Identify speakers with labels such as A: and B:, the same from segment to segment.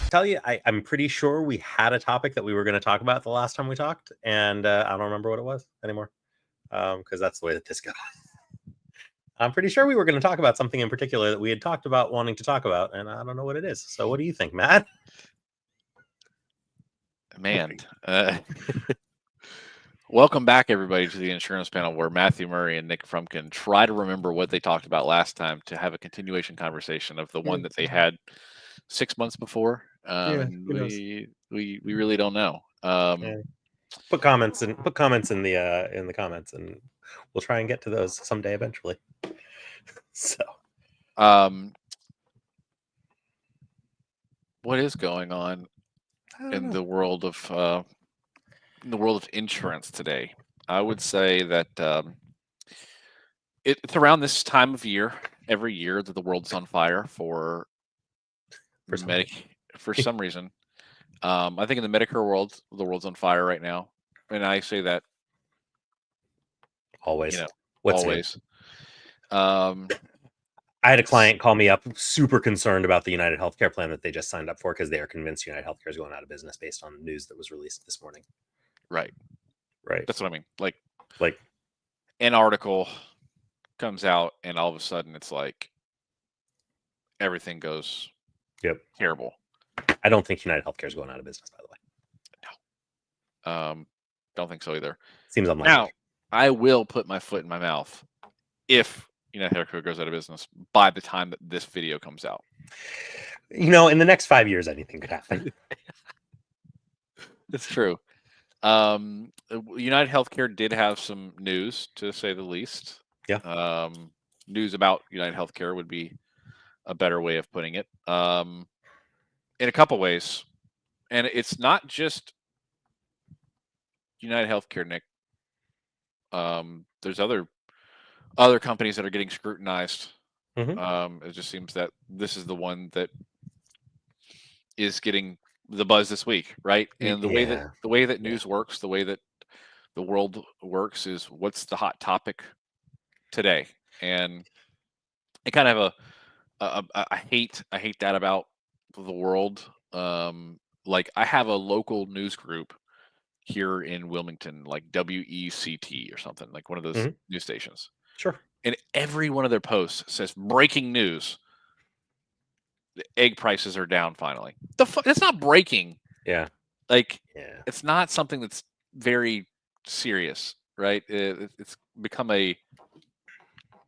A: tell you, I'm pretty sure we had a topic that we were going to talk about the last time we talked, and I don't remember what it was anymore, because that's the way that this goes. I'm pretty sure we were going to talk about something in particular that we had talked about wanting to talk about, and I don't know what it is. So what do you think, Matt?
B: Man, welcome back, everybody, to the insurance panel where Matthew Murray and Nick Frumkin try to remember what they talked about last time to have a continuation conversation of the one that they had 6 months before. And we really don't know.
A: Put comments in the comments, and we'll try and get to those someday eventually. So,
B: what is going on in the world of insurance today? I would say that it's around this time of year every year that the world's on fire for some reason. I think in the Medicare world, the world's on fire right now, and I say that
A: always.
B: Always.
A: I had a client call me up super concerned about the United Healthcare plan that they just signed up for because they are convinced United Healthcare is going out of business based on news that was released this morning.
B: Right. That's what I mean. Like an article comes out and all of a sudden it's like everything goes terrible.
A: I don't think United Healthcare is going out of business, by the
B: way. No. Don't think so either.
A: Seems unlikely.
B: Now, I will put my foot in my mouth if United Healthcare goes out of business by the time that this video comes out.
A: In the next 5 years, anything could happen.
B: It's true. United Healthcare did have some news, to say the least.
A: Yeah.
B: News about United Healthcare would be a better way of putting it. In a couple ways. And it's not just United Healthcare, Nick. There's other companies that are getting scrutinized.
A: Mm-hmm.
B: It just seems that this is the one that is getting the buzz this week, right? And the way that news works, the way that the world works is what's the hot topic today. And I kind of I hate that about the world. Like I have a local news group here in Wilmington, like WECT or something, like one of those news stations.
A: Sure.
B: And every one of their posts says breaking news. The egg prices are down finally. That's not breaking.
A: Yeah.
B: It's not something that's very serious, right? It's become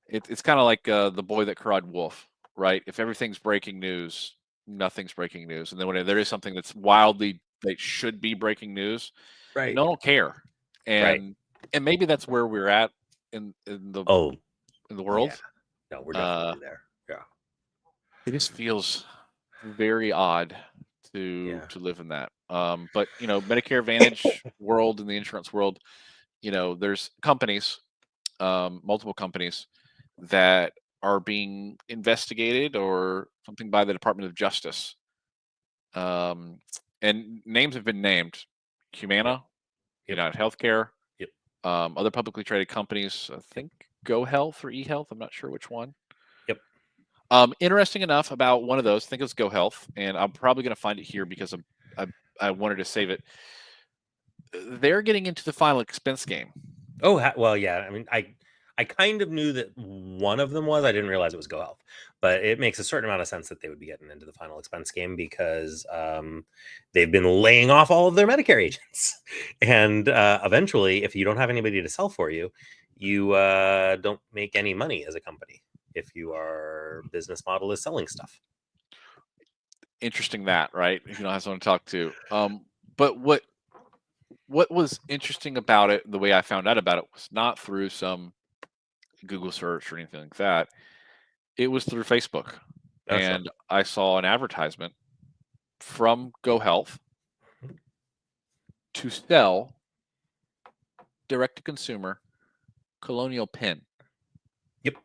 B: it's kind of like the boy that cried wolf, right? If everything's breaking news, nothing's breaking news. And then when there is something that's wildly that should be breaking news,
A: right?
B: No one will care. And maybe that's where we're at in the world.
A: Yeah. No, we're definitely there. Yeah.
B: It just feels very odd to live in that. But Medicare Advantage world and the insurance world, there's companies, multiple companies that are being investigated or something by the Department of Justice. And names have been named: Humana, United Healthcare, other publicly traded companies. I think Go Health or eHealth. I'm not sure which one. Interesting enough about one of those, I think it was Go Health, and I'm probably going to find it here because I wanted to save it. They're getting into the final expense game.
A: Oh, well, yeah. I mean, I kind of knew that one of them was. I didn't realize it was Go Health, but it makes a certain amount of sense that they would be getting into the final expense game because they've been laying off all of their Medicare agents, and eventually, if you don't have anybody to sell for you, you don't make any money as a company if your business model is selling stuff.
B: Interesting that, right? If you don't have someone to talk to. But what was interesting about it, the way I found out about it, was not through some Google search or anything like that. It was through Facebook. And I saw an advertisement from Go Health to sell direct to consumer Colonial Penn.
A: Yep.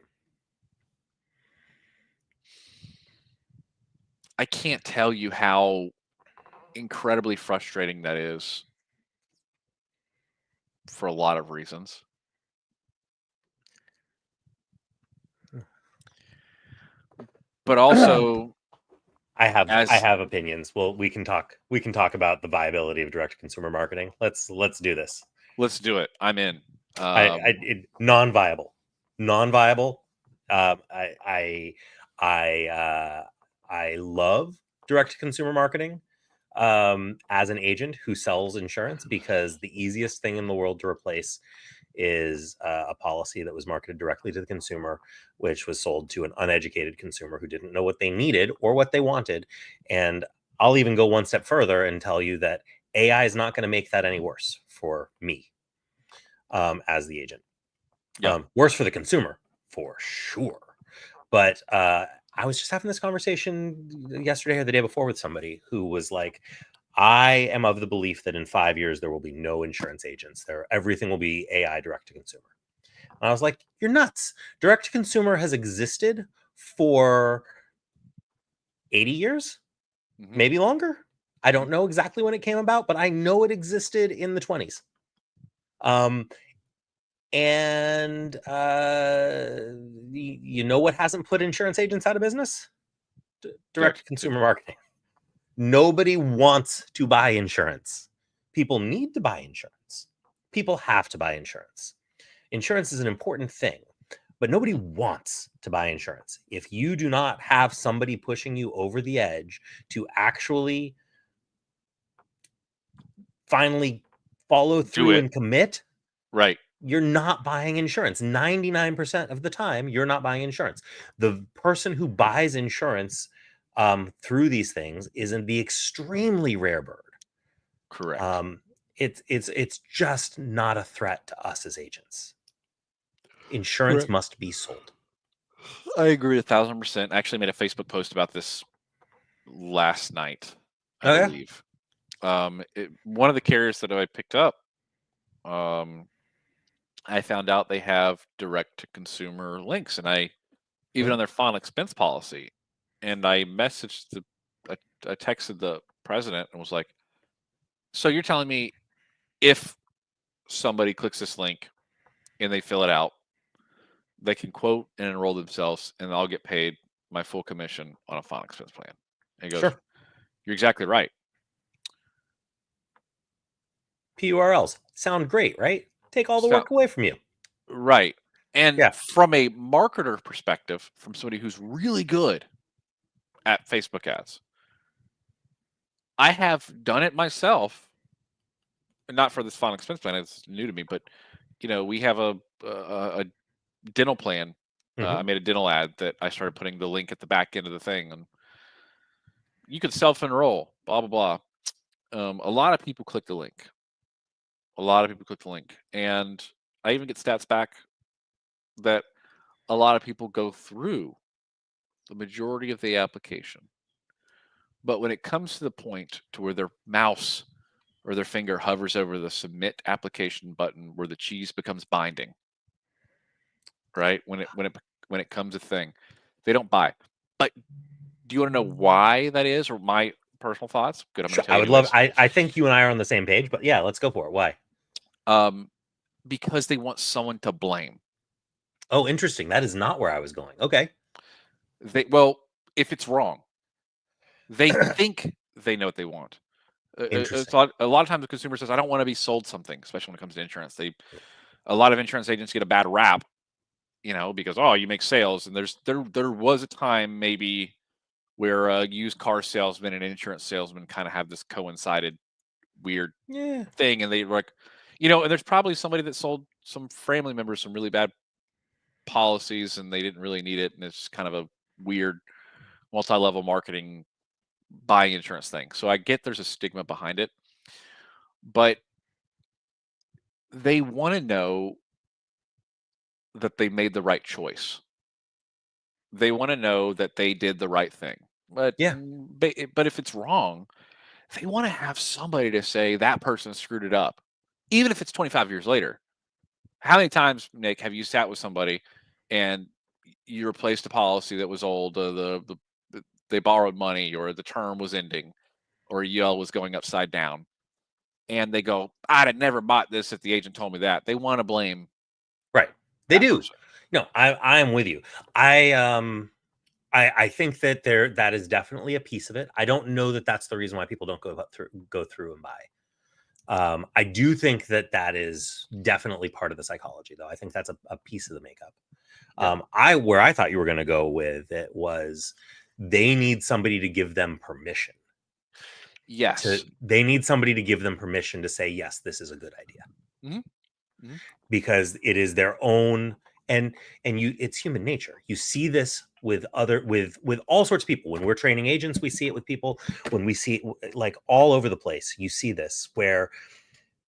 B: I can't tell you how incredibly frustrating that is for a lot of reasons. But also,
A: I
B: As
A: have opinions. Well, we can talk about the viability of direct to consumer marketing. Let's do this.
B: let's do it. I'm in.
A: Non-viable, non-viable. I I love direct to consumer marketing as an agent who sells insurance, because the easiest thing in the world to replace is a policy that was marketed directly to the consumer, which was sold to an uneducated consumer who didn't know what they needed or what they wanted. And I'll even go one step further and tell you that AI is not going to make that any worse for me as the agent.
B: Yeah.
A: Worse for the consumer, for sure. But I was just having this conversation yesterday or the day before with somebody who was like, I am of the belief that in 5 years there will be no insurance agents. Everything will be AI direct to consumer. And I was like, you're nuts. Direct to consumer has existed for 80 years, maybe longer. I don't know exactly when it came about, but I know it existed in the 20s. And you know what hasn't put insurance agents out of business? Direct to consumer marketing. Nobody wants to buy insurance. People need to buy insurance. People have to buy insurance. Insurance is an important thing, but nobody wants to buy insurance. If you do not have somebody pushing you over the edge to actually finally follow through and commit,
B: right,
A: you're not buying insurance. 99% of the time, you're not buying insurance. The person who buys insurance through these things is in the extremely rare bird.
B: correct.
A: It's just not a threat to us as agents. Insurance must be sold.
B: I agree 1,000%. I actually made a Facebook post about this last night, I
A: Oh, yeah?
B: believe. One of the carriers that I picked up, I found out they have direct to consumer links, and even on their final expense policy, and I messaged I texted the president and was like, so you're telling me if somebody clicks this link and they fill it out, they can quote and enroll themselves, and I'll get paid my full commission on a final expense plan. And he goes,
A: Sure.
B: you're exactly right.
A: PURLs sound great, right? Take all the work away from you.
B: Right. And
A: Yeah.
B: from a marketer perspective, from somebody who's really good at Facebook ads, I have done it myself, not for this final expense plan. It's new to me, but we have a dental plan. I made a dental ad that I started putting the link at the back end of the thing, and you could self-enroll, blah, blah, blah. A lot of people click the link. And I even get stats back that a lot of people go through the majority of the application. But when it comes to the point to where their mouse or their finger hovers over the submit application button where the cheese becomes binding, right? When it comes a thing, they don't buy. But do you want to know why that is, or my personal thoughts? Good, I'm going to tell
A: I
B: you
A: would love.
B: anyways.
A: I think you and I are on the same page, but yeah, let's go for it. Why?
B: Because they want someone to blame.
A: Oh, interesting. That is not where I was going. Okay.
B: If it's wrong, they think they know what they want.
A: Interesting.
B: A lot of times the consumer says, I don't want to be sold something, especially when it comes to insurance. A lot of insurance agents get a bad rap, because, oh, you make sales. And there was a time maybe where a used car salesman and insurance salesman kind of have this coincided weird thing. And they were like, and there's probably somebody that sold some family members some really bad policies and they didn't really need it. And it's kind of a weird multi-level marketing buying insurance thing. So I get there's a stigma behind it, but they want to know that they made the right choice. They want to know that they did the right thing. But if it's wrong, they want to have somebody to say that person screwed it up, even if it's 25 years later. How many times, Nick, have you sat with somebody and you replaced a policy that was old, they borrowed money, or the term was ending, or EL was going upside down, and they go, I'd have never bought this if the agent told me that. They want to blame.
A: Right. They do.
B: Person.
A: No, I am with you. I I think that that is definitely a piece of it. I don't know that that's the reason why people don't go through and buy. I do think that that is definitely part of the psychology, though. I think that's a piece of the makeup. Where I thought you were going to go with it was they need somebody to give them permission.
B: Yes.
A: They need somebody to give them permission to say, yes, this is a good idea. Because it is their own, and it's human nature. You see this with all sorts of people. When we're training agents, we see it with people. When we see it, like, all over the place, you see this where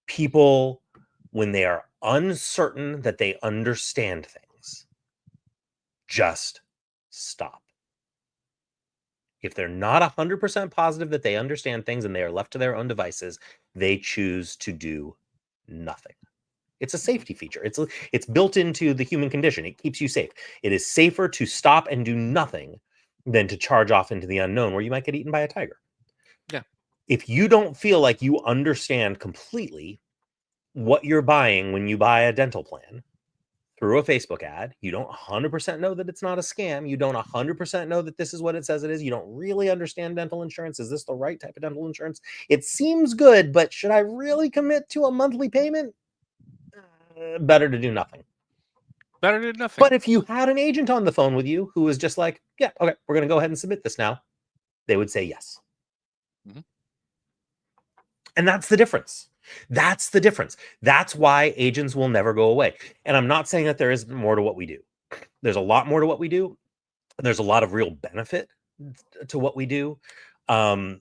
A: people, when they are uncertain that they understand things, just stop. If they're not 100% positive that they understand things and they are left to their own devices, they choose to do nothing. It's a safety feature. It's built into the human condition. It keeps you safe. It is safer to stop and do nothing than to charge off into the unknown where you might get eaten by a tiger.
B: Yeah.
A: If you don't feel like you understand completely what you're buying when you buy a dental plan through a Facebook ad, you don't 100% know that it's not a scam. You don't 100% know that this is what it says it is. You don't really understand dental insurance. Is this the right type of dental insurance? It seems good, but should I really commit to a monthly payment? Better to do nothing.
B: Better to do nothing.
A: But if you had an agent on the phone with you who was just like, yeah, okay, we're going to go ahead and submit this now, they would say yes. And that's the difference. That's the difference. That's why agents will never go away. And I'm not saying that there isn't more to what we do. There's a lot more to what we do. There's a lot of real benefit to what we do. I'll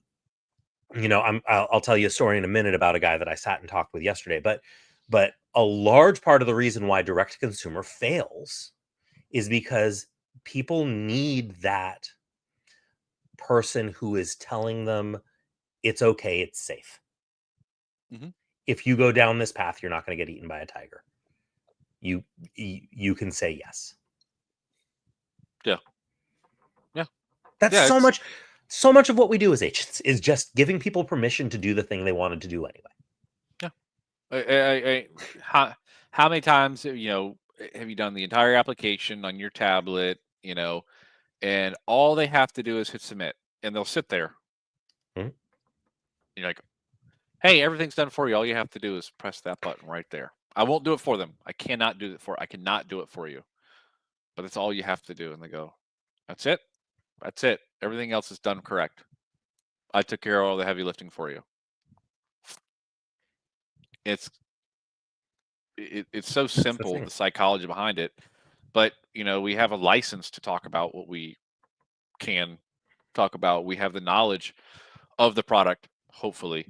A: tell you a story in a minute about a guy that I sat and talked with yesterday. But a large part of the reason why direct-to-consumer fails is because people need that person who is telling them it's okay, it's safe. If you go down this path, you're not going to get eaten by a tiger. You can say yes.
B: Yeah.
A: That's so much of what we do as agents is just giving people permission to do the thing they wanted to do anyway.
B: Yeah. How many times have you done the entire application on your tablet, and all they have to do is hit submit, and they'll sit there. You're like, hey, everything's done for you. All you have to do is press that button right there. I won't do it for them. I cannot do it for you. But that's all you have to do. And they go, that's it? That's it. Everything else is done correct. I took care of all the heavy lifting for you. It's so simple, the psychology behind it. But, we have a license to talk about what we can talk about. We have the knowledge of the product, hopefully.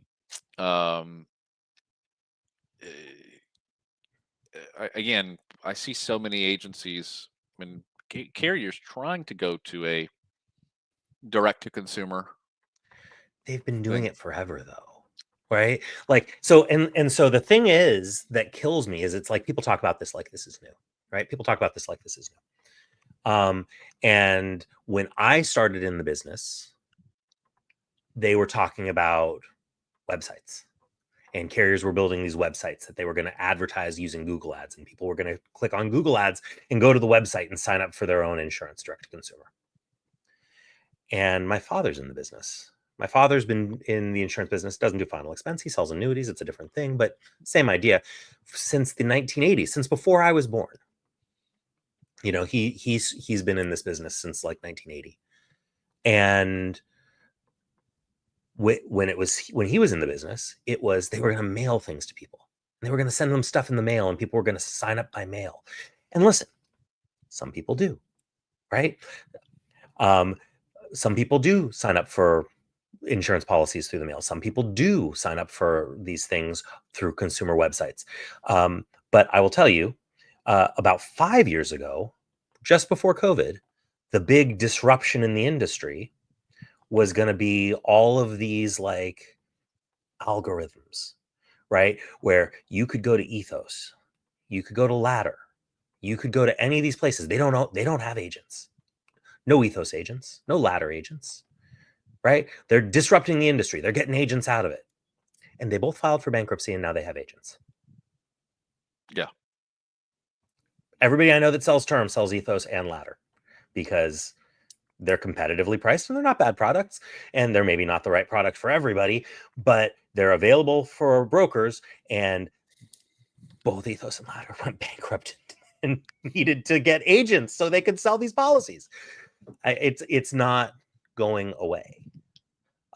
B: Again, I see so many agencies and carriers trying to go to a direct-to-consumer.
A: They've been doing it forever, though. Right? Like, so the thing is that kills me is it's like people talk about this like this is new, right? People talk about this like this is new. And when I started in the business, they were talking about websites, and carriers were building these websites that they were going to advertise using Google ads, and people were going to click on Google ads and go to the website and sign up for their own insurance direct to consumer. And my father's in the business. My father's been in the insurance business, doesn't do final expense. He sells annuities. It's a different thing, but same idea. Since the 1980s, since before I was born, he's been in this business since like 1980. And when he was in the business, it was, they were going to mail things to people. They were going to send them stuff in the mail, and people were going to sign up by mail. And listen, some people do, right? Some people do sign up for insurance policies through the mail. Some people do sign up for these things through consumer websites. But I will tell you, about 5 years ago, just before COVID, the big disruption in the industry was going to be all of these like algorithms, right? Where you could go to Ethos, you could go to Ladder, you could go to any of these places. They don't have agents. No Ethos agents, no Ladder agents, right? They're disrupting the industry. They're getting agents out of it. And they both filed for bankruptcy, and now they have agents.
B: Yeah.
A: Everybody I know that sells term sells Ethos and Ladder, because they're competitively priced and they're not bad products, and they're maybe not the right product for everybody, but they're available for brokers. And both Ethos and Ladder went bankrupt and needed to get agents so they could sell these policies. It's not going away.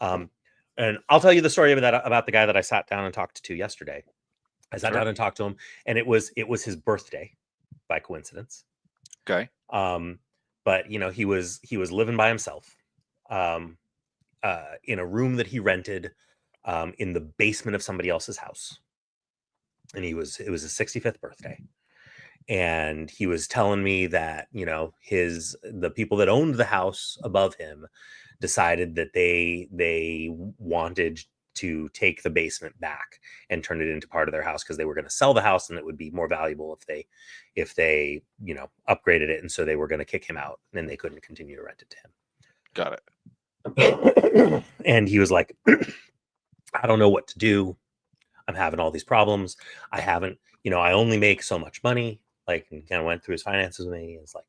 A: And I'll tell you the story about the guy that I sat down and talked to yesterday. I sat down and talked to him, and it was his birthday by coincidence.
B: Okay.
A: But he was living by himself, in a room that he rented, in the basement of somebody else's house. And it was his 65th birthday. And he was telling me that, the people that owned the house above him decided that they wanted to take the basement back and turn it into part of their house, because they were going to sell the house and it would be more valuable if they upgraded it. And so they were going to kick him out, and then they couldn't continue to rent it to him.
B: Got
A: it. And he was like, I don't know what to do. I'm having all these problems. I only make so much money. Like, and kind of went through his finances with me. It's like,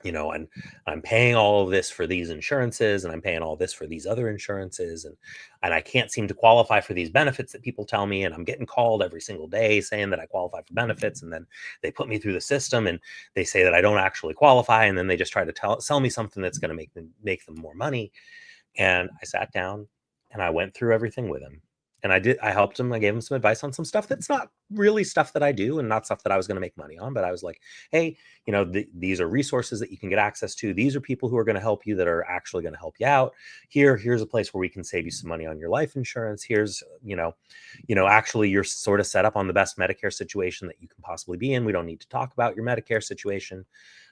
A: and I'm paying all of this for these insurances, and I'm paying all this for these other insurances, and I can't seem to qualify for these benefits that people tell me, and I'm getting called every single day saying that I qualify for benefits, and then they put me through the system and they say that I don't actually qualify, and then they just try to sell me something that's going to make them more money. And I sat down and I went through everything with him. And I helped him. I gave him some advice on some stuff that's not really stuff that I do, and not stuff that I was going to make money on. But I was like, hey, these are resources that you can get access to. These are people who are going to help you, that are actually going to help you out. Here's a place where we can save you some money on your life insurance. Here's, actually you're sort of set up on the best Medicare situation that you can possibly be in. We don't need to talk about your Medicare situation.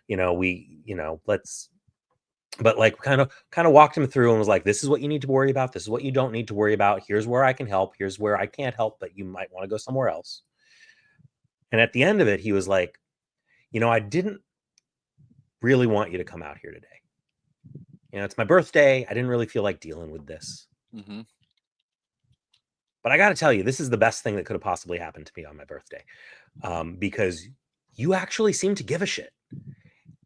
A: Let's, but like kind of walked him through and was like, this is what you need to worry about. This is what you don't need to worry about. Here's where I can help. Here's where I can't help, but you might want to go somewhere else. And at the end of it, he was like, I didn't really want you to come out here today. It's my birthday. I didn't really feel like dealing with this.
B: Mm-hmm.
A: But I got to tell you, this is the best thing that could have possibly happened to me on my birthday, because you actually seem to give a shit.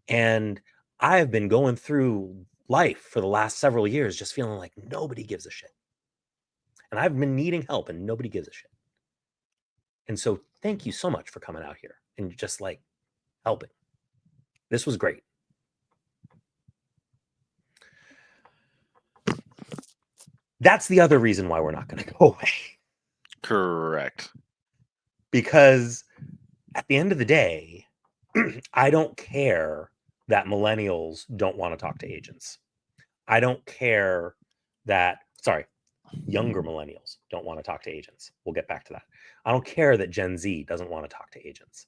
A: And I have been going through life for the last several years just feeling like nobody gives a shit. And I've been needing help and nobody gives a shit. And so thank you so much for coming out here and just like helping. This was great. That's the other reason why we're not going to go away.
B: Correct.
A: Because at the end of the day, I don't care that millennials don't want to talk to agents. I don't care that, younger millennials don't want to talk to agents. We'll get back to that. I don't care that Gen Z doesn't want to talk to agents,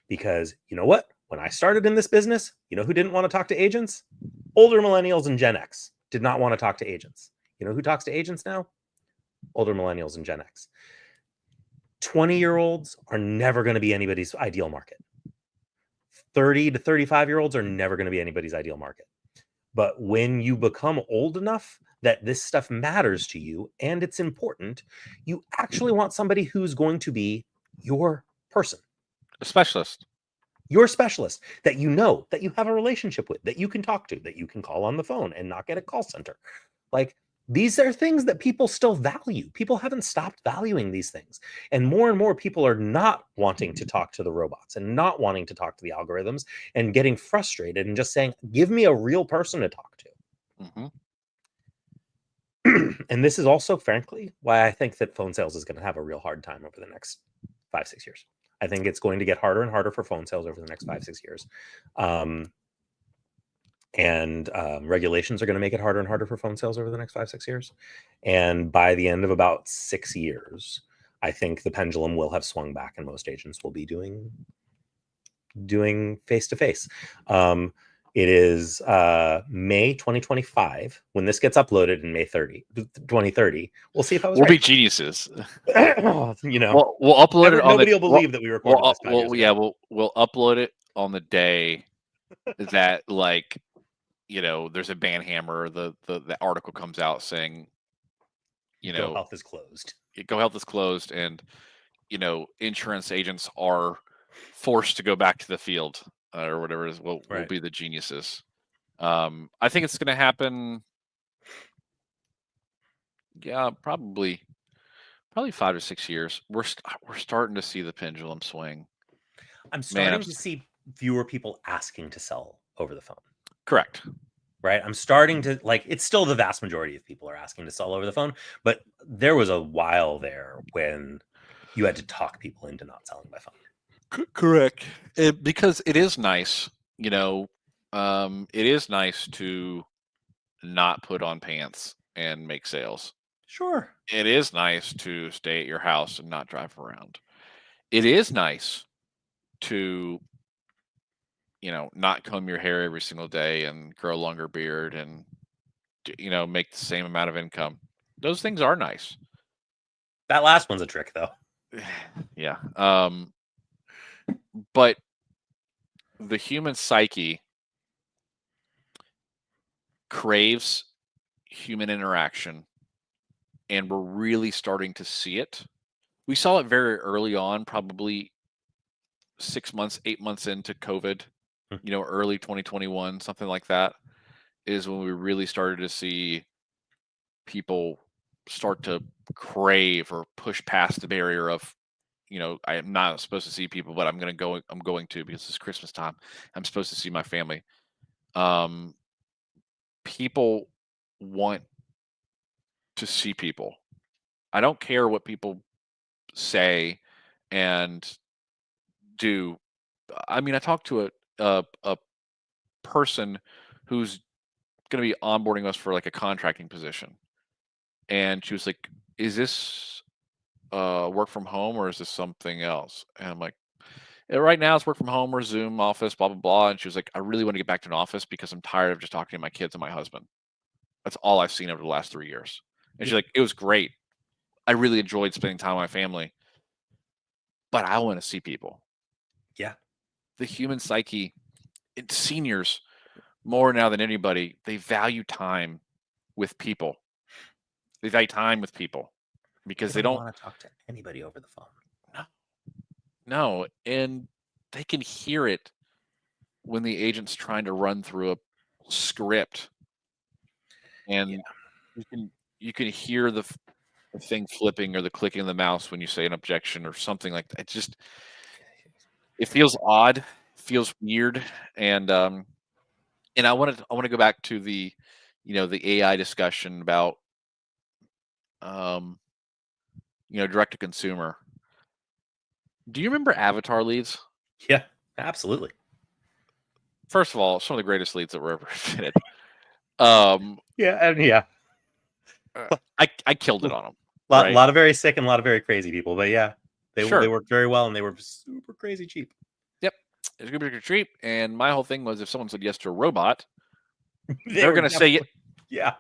A: because you know what? When I started in this business, you know who didn't want to talk to agents? Older millennials and Gen X did not want to talk to agents. You know who talks to agents now? Older millennials and Gen X. 20-year-olds are never going to be anybody's ideal market. 30 to 35-year-olds are never going to be anybody's ideal market. But when you become old enough that this stuff matters to you and it's important, you actually want somebody who's going to be your person.
B: A specialist.
A: Your specialist that that you have a relationship with, that you can talk to, that you can call on the phone and not get a call center. Like, these are things that people still value. People haven't stopped valuing these things. And more people are not wanting to talk to the robots and not wanting to talk to the algorithms and getting frustrated and just saying, give me a real person to talk to.
B: Mm-hmm.
A: And this is also, frankly, why I think that phone sales is going to have a real hard time over the next 5-6 years. I think it's going to get harder and harder for phone sales over the next 5-6 years. And regulations are going to make it harder and harder for phone sales over the next 5-6 years. And by the end of about 6 years, I think the pendulum will have swung back and most agents will be doing face-to-face. It is May 2025. When this gets uploaded in May 2030, we'll see if I was
B: We'll
A: right.
B: be geniuses.
A: We'll
B: upload it on
A: nobody will believe that we recorded this 5 years ago.
B: Yeah, we'll upload it on the day that, like, there's a banhammer. The article comes out saying,
A: Go Health is closed.
B: Go Health is closed, and insurance agents are forced to go back to the field, or whatever it is. We'll be the geniuses. I think it's going to happen. Yeah, probably 5 to 6 years. We're starting to see the pendulum swing.
A: I'm
B: Man,
A: starting to see fewer people asking to sell over the phone.
B: correct.
A: Right. I'm starting to like, it's still the vast majority of people are asking to sell over the phone, but there was a while there when you had to talk people into not selling by phone.
B: Correct. Because it is nice, you know, it is nice to not put on pants and make sales.
A: Sure.
B: It is nice to stay at your house and not drive around. It is nice to, not comb your hair every single day and grow a longer beard and, make the same amount of income. Those things are nice.
A: That last one's a trick, though.
B: Yeah. But the human psyche craves human interaction, and we're really starting to see it. We saw it very early on, probably 6 months, 8 months into COVID, early 2021, something like that, is when we really started to see people start to crave or push past the barrier of, I am not supposed to see people, but I'm going to because it's Christmas time. I'm supposed to see my family. Um, People want to see people. I don't care what people say and do. I mean, I talked to a person who's going to be onboarding us for like a contracting position, and she was like, "Is this work from home or is this something else?" And I'm like, "Yeah, right now it's work from home or Zoom office, blah blah blah." And she was like, "I really want to get back to an office because I'm tired of just talking to my kids and my husband. That's all I've seen over the last 3 years." And she's like, "It was great. I really enjoyed spending time with my family, but I want to see people."
A: Yeah.
B: The human psyche, seniors more now than anybody, they value time with people. They value time with people
A: They
B: because they
A: don't
B: don't.
A: want to talk to anybody over the phone.
B: No, no, and they can hear it when the agent's trying to run through a script, and
A: Yeah.
B: you can hear the thing flipping or the clicking of the mouse when you say an objection or something like that. It feels odd, feels weird, and I want to go back to the AI discussion about um, direct to consumer. Do you remember Avatar leads?
A: Yeah. Absolutely.
B: First of all, some of the greatest leads that were ever invented. Um,
A: Yeah. And yeah.
B: I killed it on them,
A: A
B: right?
A: lot of very sick and a lot of very crazy people, but yeah, they
B: Sure.
A: worked very well and they were super crazy cheap.
B: Yep. It's a good treat. And my whole thing was, if someone said yes to a robot,
A: They
B: they're
A: were
B: going to say it.
A: yeah,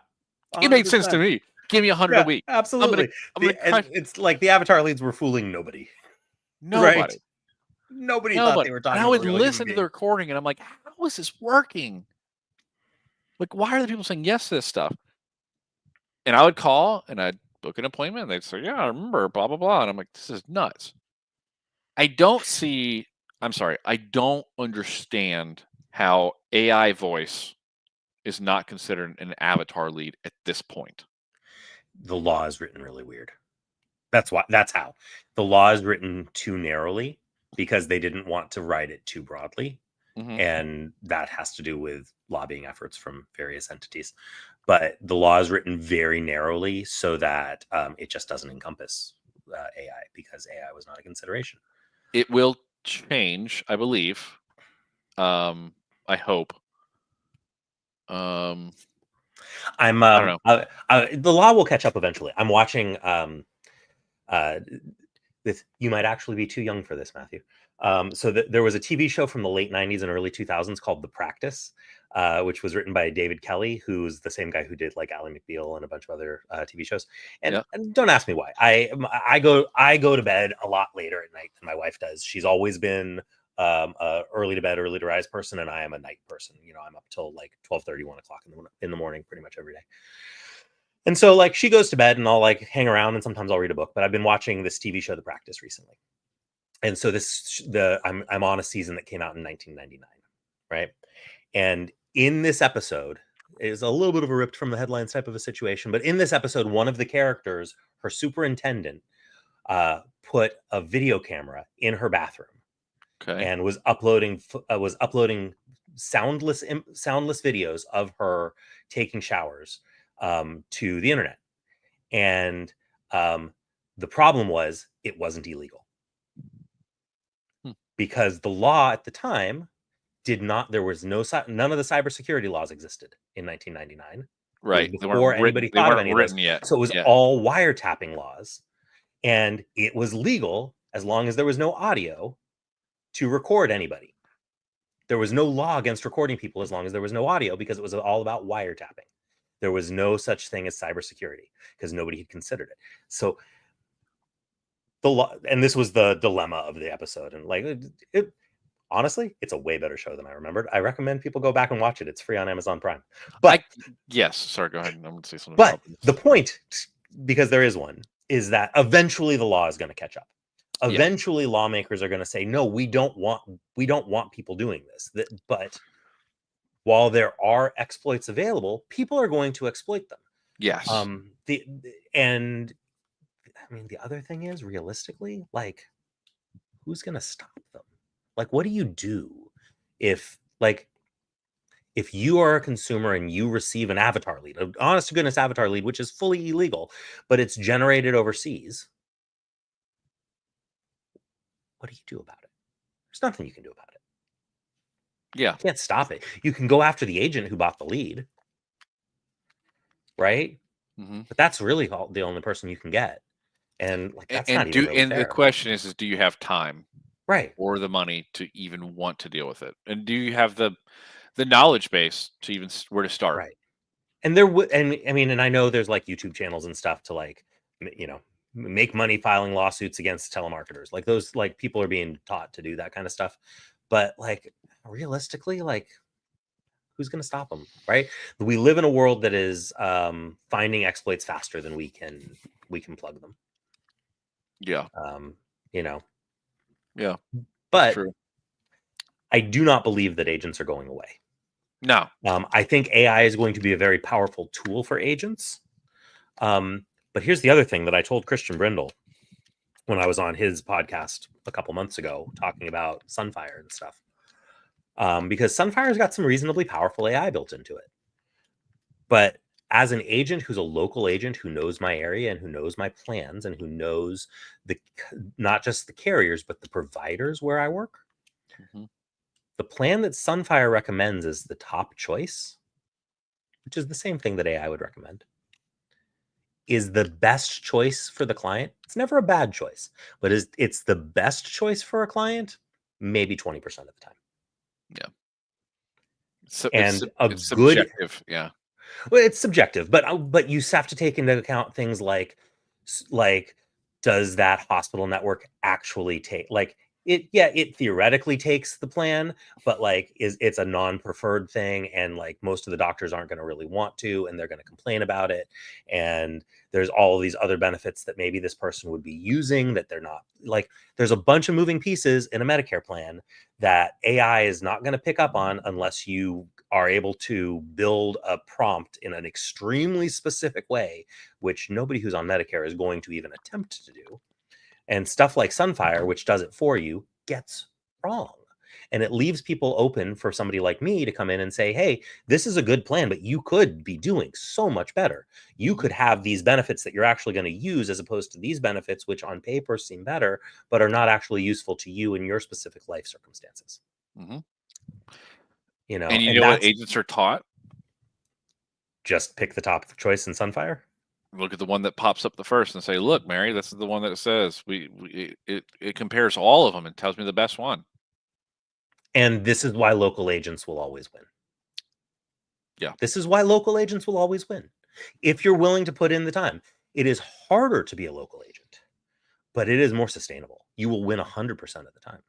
B: It made sense to
A: 100%.
B: me. Give me 100 a
A: Yeah,
B: week.
A: absolutely.
B: I'm gonna
A: And
B: crush
A: it's like the Avatar leads were fooling nobody, right?
B: nobody.
A: Nobody thought
B: Nobody.
A: they were
B: And
A: talking
B: I
A: to a
B: would
A: real human
B: listen to the
A: being.
B: recording and I'm like, how is this working? Like, why are the people saying yes to this stuff? And I would call and I'd book an appointment and they'd say, yeah, I remember, blah, blah, blah. And I'm like, this is nuts. I'm sorry, I don't understand how AI voice is not considered an avatar lead at this point.
A: The law is written really weird. That's how the law is written too narrowly because they didn't want to write it too broadly.
B: Mm-hmm.
A: And that has to do with lobbying efforts from various entities. But the law is written very narrowly so that it just doesn't encompass AI because AI was not a consideration.
B: It will change, I believe. I hope.
A: I'm
B: I don't know.
A: the law will catch up eventually. I'm watching uh this. You might actually be too young for this, Matthew. There was a TV show from the late 90s and early 2000s called The Practice, which was written by David Kelly, who's the same guy who did like Ally McBeal and a bunch of other TV shows.
B: Yeah.
A: And don't ask me why. I go to bed a lot later at night than my wife does. She's always been a early to bed, early to rise person, and I am a night person. I'm up till like 12:30, 1 o'clock in the morning pretty much every day. And so like she goes to bed and I'll like hang around and sometimes I'll read a book. But I've been watching this TV show, The Practice, recently. And so I'm on a season that came out in 1999, right? And in this episode, is a little bit of a ripped from the headlines type of a situation, but in this episode, one of the characters, her superintendent, put a video camera in her bathroom and was uploading soundless videos of her taking showers to the internet. And the problem was it wasn't illegal because the law at the time did not. There was none of the cybersecurity laws existed in 1999.
B: Right.
A: Before anybody thought of any of this.
B: Yet.
A: So it was all wiretapping laws, and it was legal as long as there was no audio to record anybody. There was no law against recording people as long as there was no audio, because it was all about wiretapping. There was no such thing as cybersecurity because nobody had considered it. So the law, and this was the dilemma of the episode. And like, honestly, it's a way better show than I remembered. I recommend people go back and watch it. It's free on Amazon Prime. But
B: yes, sorry, go ahead. I'm going to say something.
A: But the point, because there is one, is that eventually the law is going to catch up. Eventually, lawmakers are going to say, no, we don't want people doing this. But while there are exploits available, people are going to exploit them.
B: Yes.
A: And I mean, the other thing is, realistically, like, who's going to stop them? Like, what do you do if you are a consumer and you receive an avatar lead, an honest to goodness avatar lead, which is fully illegal, but it's generated overseas? What do you do about it? There's nothing you can do about it.
B: Yeah.
A: You can't stop it. You can go after the agent who bought the lead, right? But that's really the only person you can get. And like, that's not even really fair.
B: The question is do you have time,
A: right,
B: or the money to even want to deal with it? And do you have the knowledge base to even where to start?
A: Right. And there would, and I mean, and I know there's like YouTube channels and stuff to, like, you know, make money filing lawsuits against telemarketers. Like, those, like, people are being taught to do that kind of stuff. But like, realistically, like, who's going to stop them? Right. We live in a world that is finding exploits faster than we can plug them.
B: Yeah.
A: You know.
B: Yeah.
A: But I do not believe that agents are going away.
B: No.
A: I think AI is going to be a very powerful tool for agents. But here's the other thing that I told Christian Brindle when I was on his podcast a couple months ago talking about Sunfire and stuff. Because Sunfire's got some reasonably powerful AI built into it. But as an agent who's a local agent who knows my area and who knows my plans and who knows not just the carriers, but the providers where I work, the plan that Sunfire recommends is the top choice, which is the same thing that AI would recommend, is the best choice for the client. It's never a bad choice, but it's the best choice for a client maybe 20% of the time.
B: Yeah. So
A: and
B: it's subjective. Yeah.
A: Well, it's subjective, but you have to take into account things like does that hospital network actually take, like, it theoretically takes the plan, but like, it's a non-preferred thing, and like, most of the doctors aren't going to really want to, and they're going to complain about it, and there's all of these other benefits that maybe this person would be using that they're not. Like, there's a bunch of moving pieces in a Medicare plan that AI is not going to pick up on unless you are able to build a prompt in an extremely specific way, which nobody who's on Medicare is going to even attempt to do. And stuff like Sunfire, which does it for you, gets wrong. And it leaves people open for somebody like me to come in and say, hey, this is a good plan, but you could be doing so much better. You could have these benefits that you're actually going to use, as opposed to these benefits, which on paper seem better, but are not actually useful to you in your specific life circumstances. You know,
B: and you know what agents are taught?
A: Just pick the top choice in Sunfire.
B: Look at the one that pops up the first and say, look, Mary, this is the one that says it compares all of them and tells me the best one.
A: And this is why local agents will always win.
B: Yeah. This
A: is why local agents will always win. If you're willing to put in the time. It is harder to be a local agent, but it is more sustainable. You will win 100% of the time.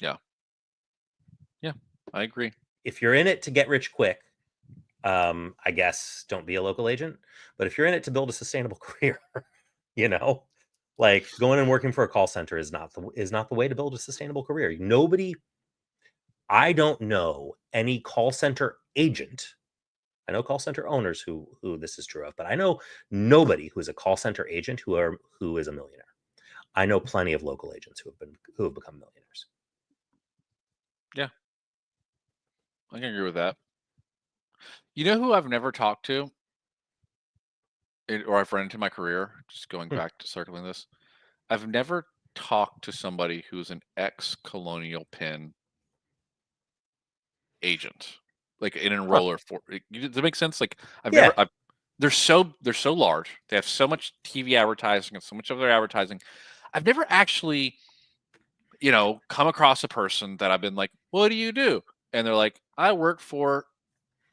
B: Yeah. Yeah, I agree.
A: If you're in it to get rich quick, I guess don't be a local agent. But if you're in it to build a sustainable career, you know, like, going and working for a call center is not the way to build a sustainable career. I don't know any call center agent, I know call center owners who this is true of, but I know nobody who is a call center agent who is a millionaire. I know plenty of local agents who have become millionaires.
B: Yeah, I can agree with that. You know who I've never talked to, or I've run into in my career, just going
A: Hmm.
B: back to circling this, I've never talked to somebody who's an ex-Colonial Penn agent, like an
A: Huh.
B: enroller for. Does that make sense? Like
A: Yeah.
B: they're so large. They have so much TV advertising and so much of their advertising. I've never actually, come across a person that I've been like, "What do you do?" And they're like, "I work for,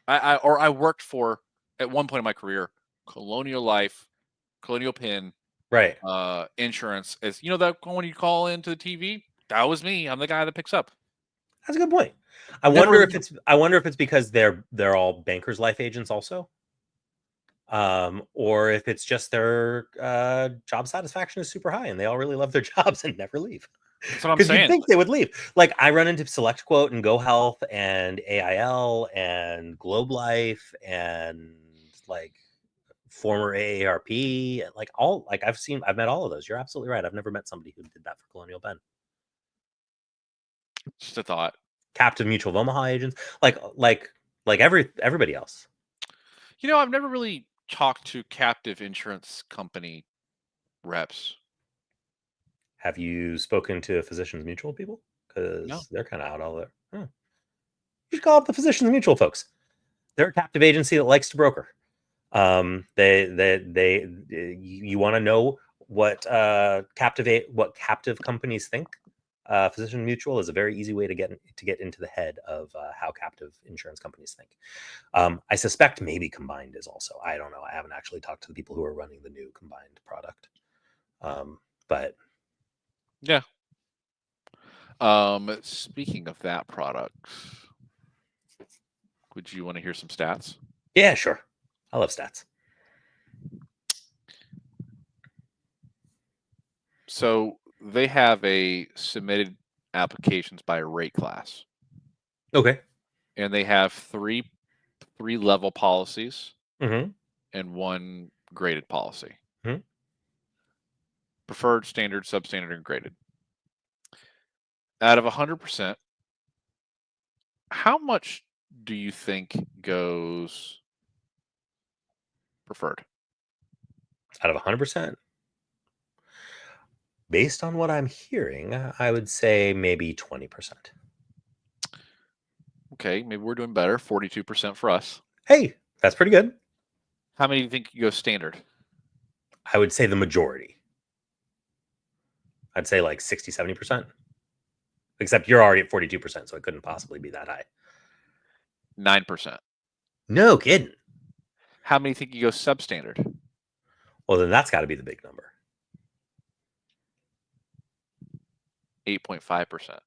B: I worked for at one point in my career, Colonial Life, Colonial Penn,
A: Right.
B: insurance." As that when you call into the TV, that was me. I'm the guy that picks up.
A: That's a good point.
B: Never really.
A: I wonder if it's because they're all bankers life agents also. Or if it's just their job satisfaction is super high and they all really love their jobs and never leave.
B: That's what I'm
A: Because you'd
B: saying.
A: think they would leave. Like I run into Select Quote and Go Health and AIL and Globe Life and like former AARP and I've met all of those. You're absolutely right. I've never met somebody who did that for Colonial Penn.
B: Just a thought.
A: Captive Mutual of Omaha agents, everybody else.
B: I've never really talked to captive insurance company reps.
A: Have you spoken to Physicians Mutual people?
B: No.
A: Because they're kind of out all there. You should call up the Physicians Mutual folks. They're a captive agency that likes to broker. You want to know what captive companies think. Physician Mutual is a very easy way to get into the head of how captive insurance companies think. I suspect maybe Combined is also. I don't know. I haven't actually talked to the people who are running the new Combined product. But
B: Yeah. Speaking of that product, would you want to hear some stats?
A: yeah, sure. I love stats.
B: So they have a submitted applications by rate class,
A: Okay.
B: and they have three level policies
A: Mm-hmm.
B: and one graded policy:
A: Mm-hmm.
B: preferred, standard, substandard, and graded. Out of 100%, how much do you think goes preferred?
A: Out of 100%, based on what I'm hearing, I would say maybe 20%.
B: Okay, maybe we're doing better. 42% for us.
A: Hey, that's pretty good.
B: How many do you think goes standard?
A: I would say the majority. I'd say like 60, 70%. Except you're already at 42%, so it couldn't possibly be that high.
B: 9%.
A: No kidding.
B: How many think you go substandard?
A: Well, then that's got to be the big number.
B: 8.5%.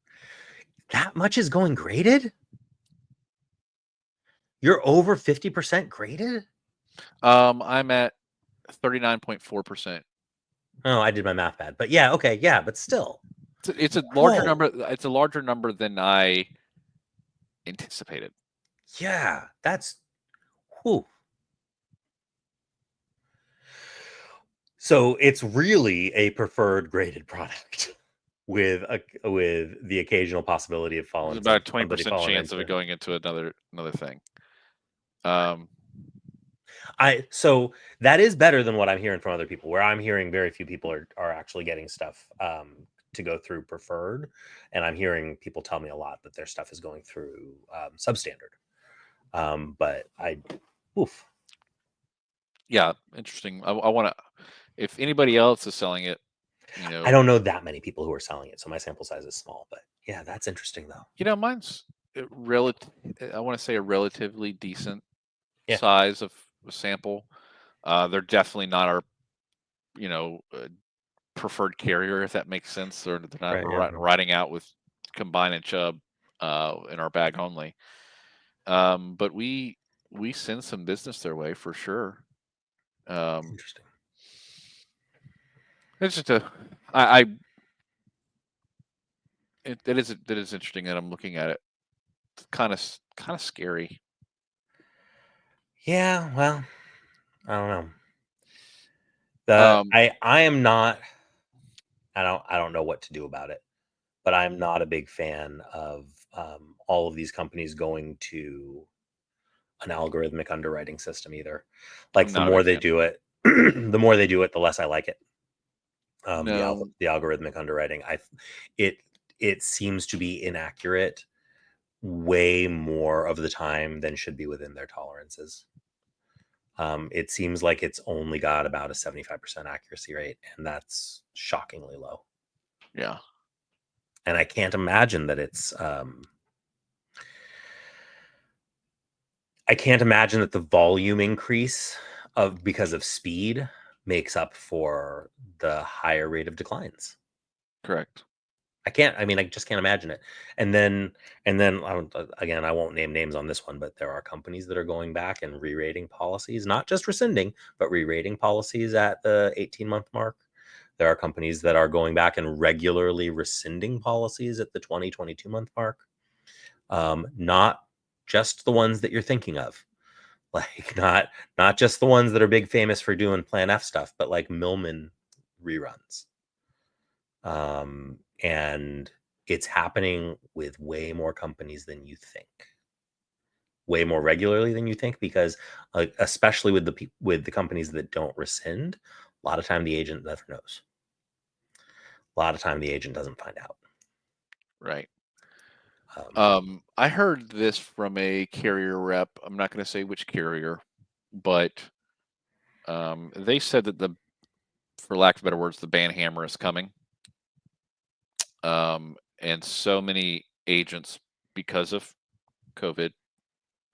A: That much is going graded? You're over 50% graded?
B: I'm at 39.4%.
A: Oh, I did my math bad. But yeah, okay, yeah, but still.
B: It's a larger
A: Whoa.
B: number. It's a larger number than I anticipated.
A: Yeah, that's whew. So it's really a preferred graded product with the occasional possibility of
B: There's about a
A: somebody
B: 20%
A: falling
B: chance of
A: into
B: it
A: it.
B: going into another thing. Um,
A: So that is better than what I'm hearing from other people, where I'm hearing very few people are actually getting stuff to go through preferred, and I'm hearing people tell me a lot that their stuff is going through substandard. But oof.
B: yeah, interesting. I want to. If anybody else is selling it,
A: I don't know that many people who are selling it, so my sample size is small. But yeah, that's interesting though.
B: mine's relative. I want to say a relatively decent
A: Yeah,
B: size of sample. They're definitely not our, preferred carrier, if that makes sense. They're not
A: right. Yeah,
B: riding out with Combine and Chubb in our bag only. But we send some business their way for sure.
A: interesting.
B: It's just I it is interesting that I'm looking at it. It's kind of scary.
A: Yeah, well, I don't know. The
B: Um,
A: I am not. I don't know what to do about it, but I'm not a big fan of all of these companies going to an algorithmic underwriting system either.
B: I'm
A: Like the
B: not a
A: more
B: big
A: they
B: fan.
A: do it, the more they do it, the less I like it.
B: No,
A: The algorithmic underwriting, it it seems to be inaccurate way more of the time than should be within their tolerances. It seems like it's only got about a 75% accuracy rate, and that's shockingly low.
B: yeah,
A: And I can't imagine that I can't imagine that the volume increase of because of speed makes up for the higher rate of declines.
B: correct.
A: I can't. I mean, I just can't imagine it. And then, again, I won't name names on this one, but there are companies that are going back and re-rating policies, not just rescinding, but re-rating policies at the 18-month mark. There are companies that are going back and regularly rescinding policies at the 22-month mark. Not just the ones that you're thinking of, like not just the ones that are big famous for doing Plan F stuff, but like Millman reruns. And it's happening with way more companies than you think, way more regularly than you think, because especially with the companies that don't rescind, a lot of time the agent never knows. A lot of time the agent doesn't find out.
B: Right.
A: Um,
B: I heard this from a carrier rep. I'm not going to say which carrier, but they said that for lack of better words, the ban hammer is coming. And so many agents, because of COVID,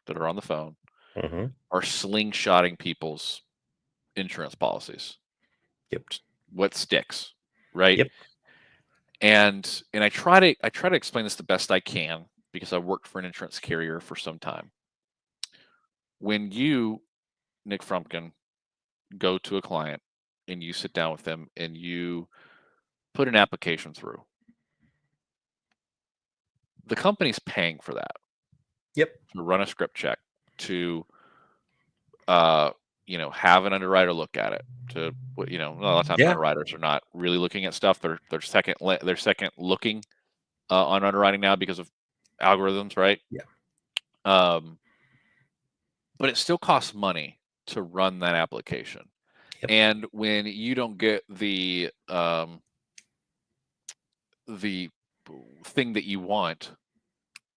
B: that are on the phone
A: mhm.
B: are slingshotting people's insurance policies.
A: Yep.
B: What sticks, right?
A: Yep.
B: And I try to explain this the best I can because I worked for an insurance carrier for some time. When you, Nick Frumpkin, go to a client and you sit down with them and you put an application through, the company's paying for that
A: Yep.
B: to run a script check, to uh, have an underwriter look at it. A lot of times
A: Yeah.
B: underwriters are not really looking at stuff. They're second looking on underwriting now because of algorithms, right?
A: Yeah.
B: Um, but it still costs money to run that application.
A: Yep.
B: And when you don't get the thing that you want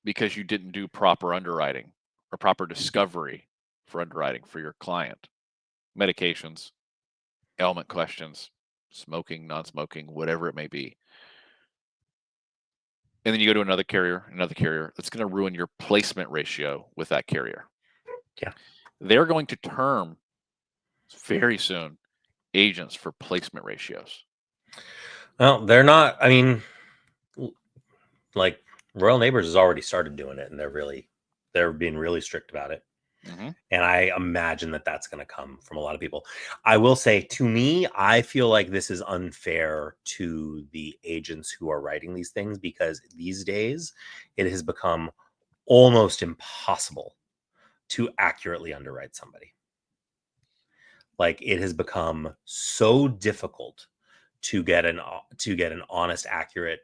B: because you didn't do proper underwriting or proper discovery for underwriting for your client, medications, ailment questions, smoking, non-smoking, whatever it may be. And then you go to another carrier, that's going to ruin your placement ratio with that carrier.
A: Yeah.
B: They're going to term very soon agents for placement ratios.
A: Well, they're not. I mean, like Royal Neighbors has already started doing it, and they're being really strict about it.
B: Mm-hmm.
A: And I imagine that that's going to come from a lot of people. I will say, to me, I feel like this is unfair to the agents who are writing these things, because these days it has become almost impossible to accurately underwrite somebody. Like, it has become so difficult to get an honest, accurate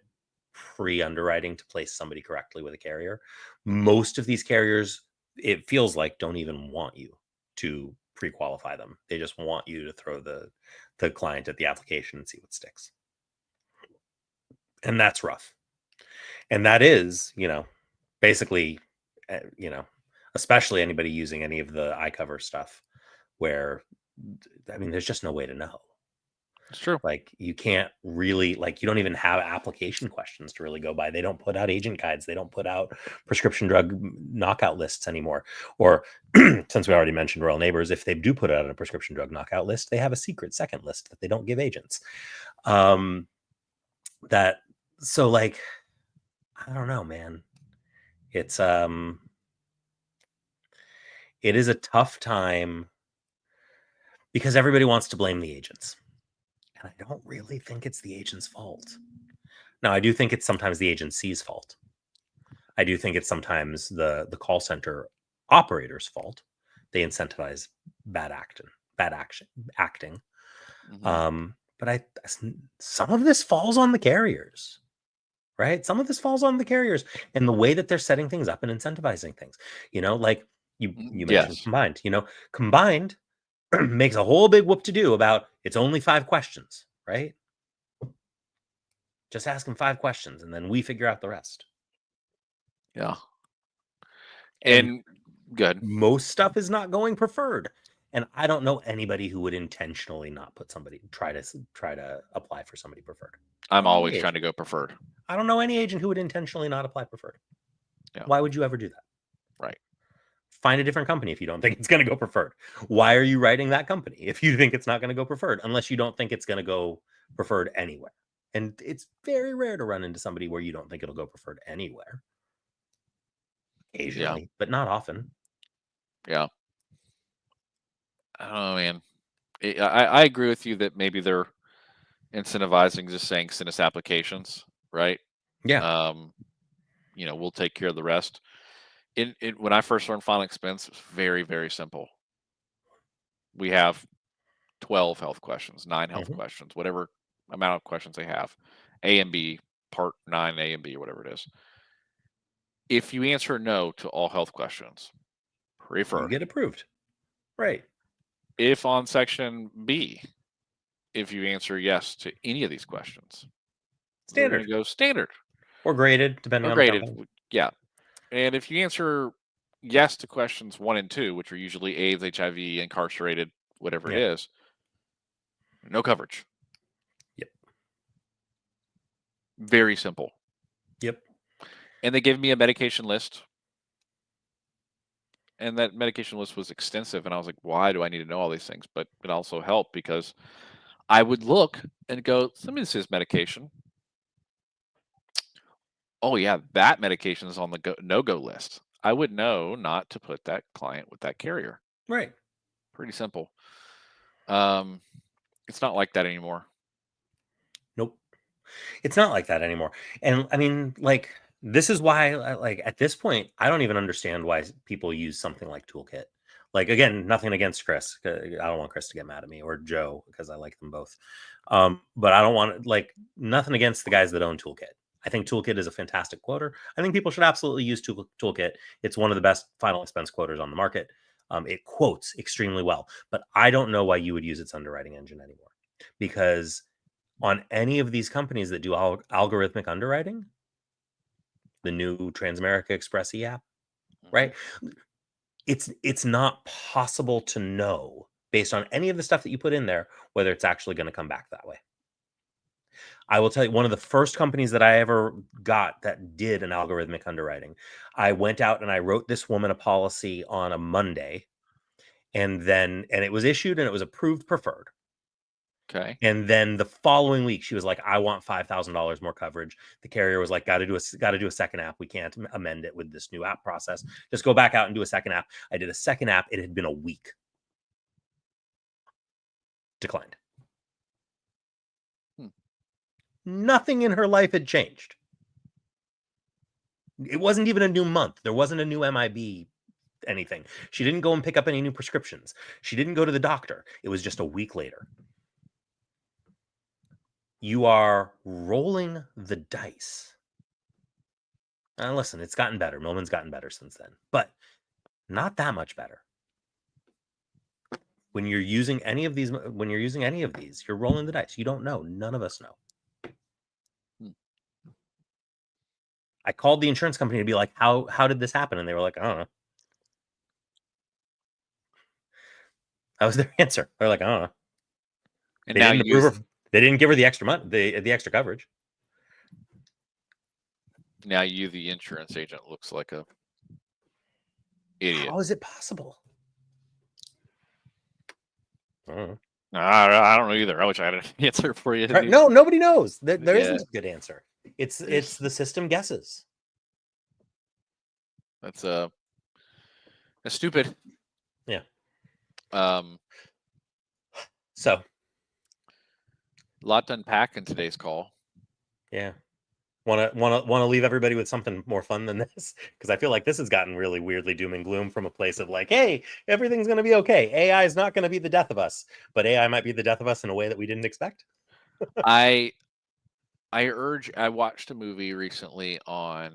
A: pre-underwriting to place somebody correctly with a carrier. Most of these carriers, it feels like, don't even want you to pre-qualify them. They just want you to throw the client at the application and see what sticks. And that's rough. And that is, basically, you know, especially anybody using any of the iCover stuff, where, I mean, there's just no way to know.
B: It's true.
A: Like, you can't really, like, you don't even have application questions to really go by. They don't put out agent guides. They don't put out prescription drug knockout lists anymore. Or since we already mentioned Royal Neighbors, if they do put out a prescription drug knockout list, they have a secret second list that they don't give agents. Um, that so like, I don't know, man. It's it is a tough time because everybody wants to blame the agents. And I don't really think it's the agent's fault. Now, I do think it's sometimes the agency's fault. I do think it's sometimes the call center operator's fault, they incentivize bad acting.
B: Mhm.
A: But some of this falls on the carriers, right? Some of this falls on the carriers and the way that they're setting things up and incentivizing things. Like you mentioned
B: Yes.
A: Combined. Combined makes a whole big whoop to do about it's only 5 questions, right? Just ask them 5 questions and then we figure out the rest.
B: Yeah.
A: And
B: And good.
A: most stuff is not going preferred. And I don't know anybody who would intentionally not put try to apply for somebody preferred.
B: I'm always trying to go preferred.
A: I don't know any agent who would intentionally not apply preferred.
B: Yeah.
A: Why would you ever do that?
B: Right.
A: Find a different company if you don't think it's going to go preferred. Why are you writing that company if you think it's not going to go preferred, unless you don't think it's going to go preferred anywhere? And it's very rare to run into somebody where you don't think it'll go preferred anywhere. Occasionally, but not often.
B: Yeah. Oh man, I agree with you that maybe they're incentivizing just saying send us applications, right?
A: Yeah.
B: We'll take care of the rest. When I first learned final expense, it was very, very simple. We have 12 health questions, 9 health questions, whatever amount of questions they have, A and B, part 9, A and B, or whatever it is. If you answer no to all health questions,
A: You get approved. Right.
B: If on section B, if you answer yes to any of these questions, they're going
A: Standard.
B: to go standard.
A: Or graded, depending
B: Or
A: on the
B: graded,
A: company.
B: yeah. And if you answer yes to questions 1 and 2, which are usually AIDS, HIV, incarcerated, whatever it is, no coverage.
A: Yep.
B: Very simple.
A: Yep.
B: And they gave me a medication list. And that medication list was extensive. And I was like, why do I need to know all these things? But it also helped because I would look and go, some of this is medication. Oh, yeah, that medication is on the no-go list. I would know not to put that client with that carrier.
A: Right.
B: Pretty simple. It's not like that anymore.
A: Nope. It's not like that anymore. And I mean, this is why, at this point, I don't even understand why people use something like Toolkit. Again, nothing against Chris. I don't want Chris to get mad at me, or Joe, because I like them both. But I don't want nothing against the guys that own Toolkit. I think Toolkit is a fantastic quoter. I think people should absolutely use Toolkit. It's one of the best final expense quoters on the market. It quotes extremely well, but I don't know why you would use its underwriting engine anymore, because on any of these companies that do algorithmic underwriting, the new Transamerica Express app, right? It's not possible to know, based on any of the stuff that you put in there, whether it's actually going to come back that way. I will tell you, one of the first companies that I ever got that did an algorithmic underwriting, I went out and I wrote this woman a policy on a Monday, and it was issued and it was approved preferred.
B: Okay.
A: And then the following week, she was like, "I want $5,000 more coverage." The carrier was like, "Got to do a second app. We can't amend it with this new app process. Just go back out and do a second app." I did a second app. It had been a week. Declined. Nothing in her life had changed. It wasn't even a new month. There wasn't a new MIB anything. She didn't go and pick up any new prescriptions. She didn't go to the doctor. It was just a week later. You are rolling the dice. Listen, it's gotten better. Millman's gotten better since then, but not that much better. When you're using any of these, you're rolling the dice. You don't know. None of us know. I called the insurance company to be like, how did this happen? And they were like, I don't know. That was their answer. They're like, I don't know.
B: And
A: They
B: now
A: didn't approve her. They didn't give her the extra money, the extra coverage.
B: Now you, the insurance agent, looks like a idiot.
A: How is it possible? I don't know.
B: I don't know either. I wish I had an answer for you.
A: Right? No, nobody knows. There
B: Yeah.
A: isn't a good answer. It's the system guesses.
B: That's stupid.
A: Yeah.
B: So a lot to unpack in today's call.
A: Yeah. Want to leave everybody with something more fun than this? Because I feel like this has gotten really weirdly doom and gloom from a place of like, hey, everything's going to be okay. AI is not going to be the death of us, but AI might be the death of us in a way that we didn't expect.
B: I I watched a movie recently on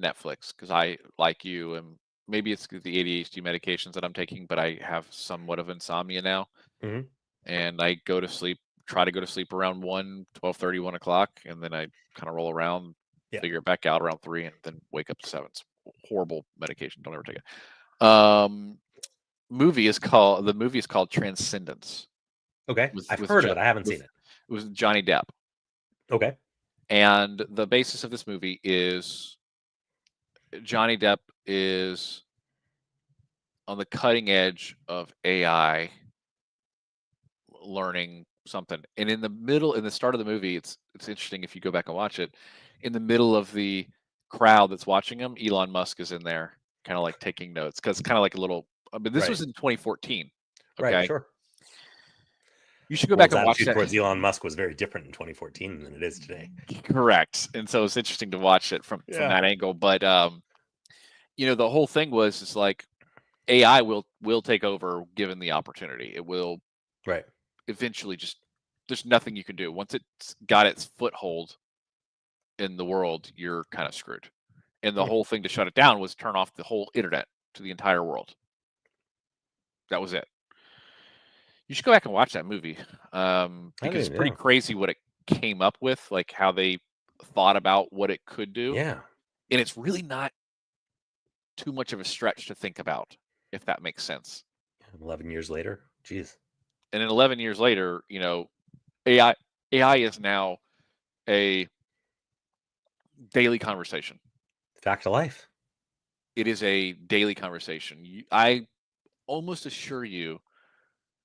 B: Netflix because I, like you, and maybe it's the ADHD medications that I'm taking, but I have somewhat of insomnia now,
A: Mm-hmm.
B: and I go to sleep, try to go to sleep around 12:30, 1 o'clock, and then I kind of roll around,
A: Yeah.
B: figure it back out around 3, and then wake up to 7. It's horrible medication. Don't ever take it. The movie is called Transcendence
A: Okay.
B: with
A: I've
B: with
A: heard of it. I haven't seen
B: with
A: it.
B: with Johnny Depp.
A: Okay.
B: And the basis of this movie is Johnny Depp is on the cutting edge of AI learning something. And in the start of the movie, it's interesting if you go back and watch it. In the middle of the crowd that's watching him, Elon Musk is in there, kind of like taking notes because kind of like a little. I mean, this
A: Right.
B: was in 2014.
A: Right.
B: Okay,
A: Sure.
B: you should go
A: Well,
B: back
A: his
B: and watch
A: attitude
B: that.
A: towards Elon Musk was very different in 2014 than it is today.
B: Correct. And so it's interesting to watch it from
A: Yeah.
B: that angle. But the whole thing was is like AI will take over given the opportunity. It will
A: Right.
B: eventually just there's nothing you can do. Once it's got its foothold in the world, you're kind of screwed. And the
A: Hmm.
B: whole thing to shut it down was turn off the whole internet to the entire world. That was it. You should go back and watch that movie
A: I
B: because it's
A: didn't.
B: pretty
A: Yeah.
B: crazy what it came up with, like how they thought about what it could do.
A: Yeah.
B: And it's really not too much of a stretch to think about, if that makes sense.
A: 11 years later. Jeez.
B: And then 11 years later, AI AI is now a daily conversation.
A: Fact of life.
B: It is a daily conversation. I almost assure you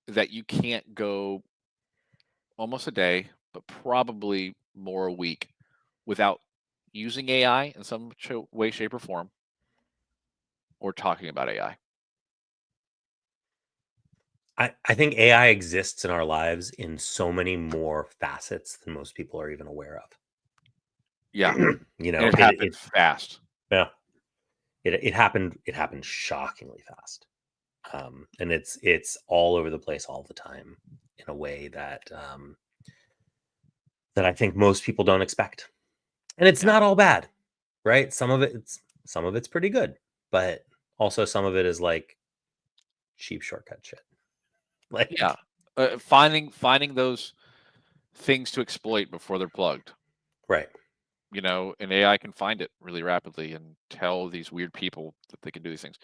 B: that you can't go almost a day, but probably more a week without using AI in some way, shape, or form, or talking about AI.
A: I think AI exists in our lives in so many more facets than most people are even aware of.
B: Yeah,
A: You
B: and
A: know,
B: it happened fast.
A: yeah, it happened shockingly fast. And it's all over the place all the time in a way that I think most people don't expect. And it's
B: Yeah,
A: not all bad, right? Some of it's pretty good, but also some of it is like cheap shortcut shit.
B: yeah.
A: Like,
B: Finding those things to exploit before they're plugged.
A: right.
B: And AI can find it really rapidly and tell these weird people that they can do these things.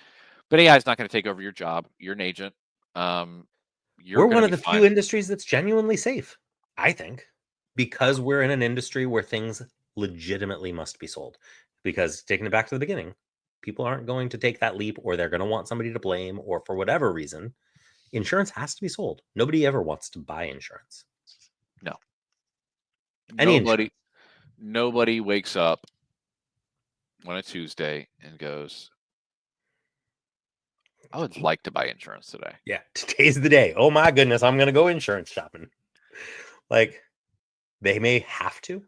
B: But AI is not going to take over your job. You're an agent. Um, you're
A: We're
B: going
A: one
B: to
A: of
B: be
A: the few
B: fine.
A: industries that's genuinely safe, I think, because we're in an industry where things legitimately must be sold. Because taking it back to the beginning, people aren't going to take that leap, or they're going to want somebody to blame, or for whatever reason, insurance has to be sold. Nobody ever wants to buy insurance.
B: No,
A: Any
B: nobody,
A: insurance.
B: nobody wakes up on a Tuesday and goes, "I would like to buy insurance today."
A: Yeah, today's the day. Oh my goodness, I'm going to go insurance shopping. Like, they may have to.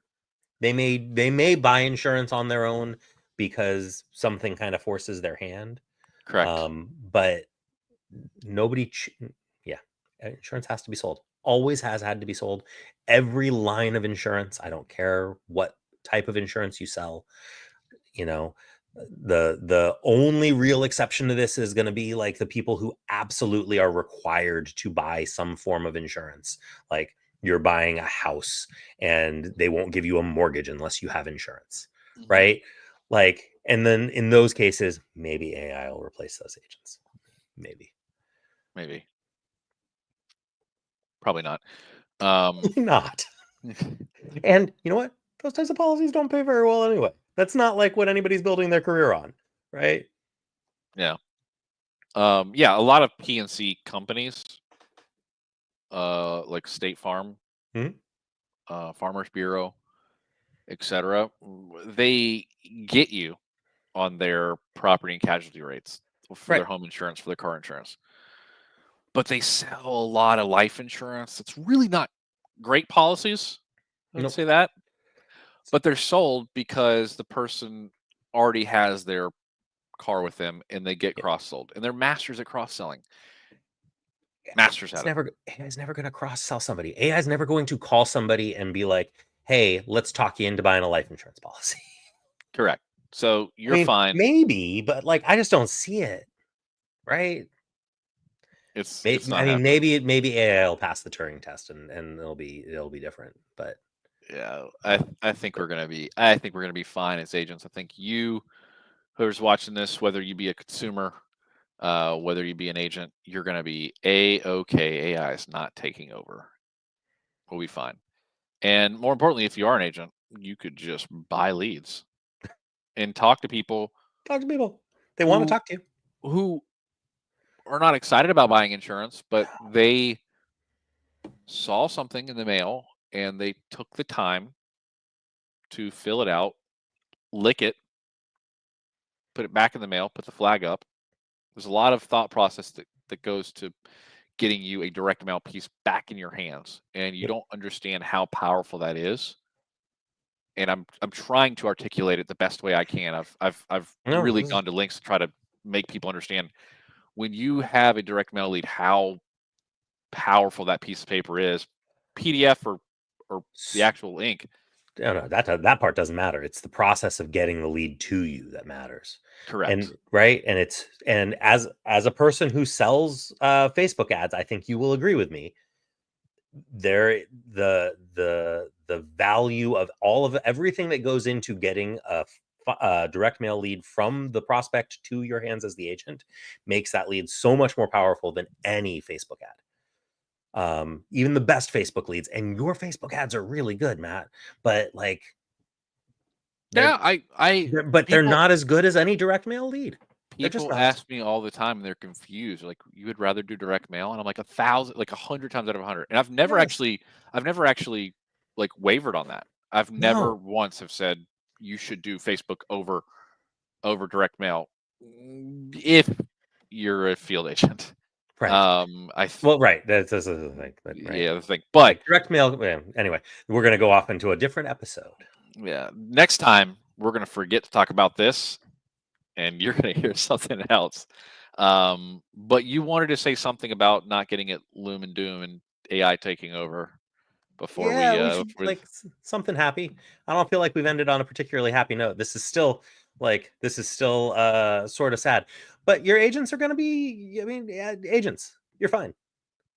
A: They may buy insurance on their own because something kind of forces their hand.
B: Correct.
A: But nobody yeah, insurance has to be sold, always has had to be sold. Every line of insurance, I don't care what type of insurance you sell, you know the only real exception to this is going to be like the people who absolutely are required to buy some form of insurance, like you're buying a house and they won't give you a mortgage unless you have insurance,
B: Hmm.
A: right? Like, and then in those cases maybe AI will replace those agents, maybe.
B: Maybe, probably not. Um,
A: Not. And you know what? Those types of policies don't pay very well anyway. That's not like what anybody's building their career on, right?
B: yeah. Yeah. A lot of PNC companies, like State Farm,
A: Mhm.
B: Farmers Bureau, etc., they get you on their property and casualty rates for
A: Right.
B: their home insurance, for their car insurance. But they sell a lot of life insurance. It's really not great policies. I would
A: Nope.
B: say that. but they're sold because the person already has their car with them and they get
A: Yep.
B: cross sold, and they're masters at cross selling. Masters at it.
A: AI is never going to cross sell somebody. AI is never going to call somebody and be like, "Hey, let's talk you into buying a life insurance policy."
B: Correct. So
A: I
B: you're
A: mean,
B: fine.
A: maybe, but like, I just don't see it. Right?
B: It's
A: I
B: not
A: mean,
B: happening.
A: maybe AI will pass the Turing test and it'll be different. But
B: Yeah,
A: um,
B: I think we're gonna be fine as agents. I think you who's watching this, whether you be a consumer, whether you be an agent, you're gonna be a-okay. AI is not taking over. We'll be fine. And more importantly, if you are an agent, you could just buy leads and talk to people
A: talk to people. They want to
B: who
A: talk to you.
B: who are not excited about buying insurance, but they saw something in the mail and they took the time to fill it out, lick it, put it back in the mail, put the flag up. There's a lot of thought process that goes to getting you a direct mail piece back in your hands, and you
A: Yep.
B: don't understand how powerful that is. And I'm trying to articulate it the best way I can. I've
A: No,
B: really gone to lengths to try to make people understand when you have a direct mail lead how powerful that piece of paper is, PDF or the actual ink.
A: no, that part doesn't matter. It's the process of getting the lead to you that matters. And
B: Correct.
A: right, and as a person who sells Facebook ads, I think you will agree with me. There, the value of all of everything that goes into getting a direct mail lead from the prospect to your hands as the agent makes that lead so much more powerful than any Facebook ad. Even the best Facebook leads, and your Facebook ads are really good, Matt, but like they're
B: Yeah, I
A: they're not as good as any direct mail lead. They're just
B: people
A: not.
B: ask me all the time and they're confused. Like, you would rather do direct mail? And I'm like 1,000, like 100 times out of 100. And
A: Yes.
B: I've never actually like wavered on that. I've never
A: No.
B: once have said you should do Facebook over direct mail if you're a field agent.
A: Right.
B: I th-
A: Well, right. That's the thing. But right.
B: yeah, the thing. But
A: Like direct mail. Yeah, anyway, we're gonna go off into a different episode.
B: yeah, next time we're gonna forget to talk about this, and you're gonna hear something else. But you wanted to say something about not getting it loom and doom and AI taking over before
A: Yeah,
B: we
A: we should
B: before,
A: like something happy. I don't feel like we've ended on a particularly happy note. This is still sort of sad. But your agents are going to be, I mean, yeah, agents. You're fine.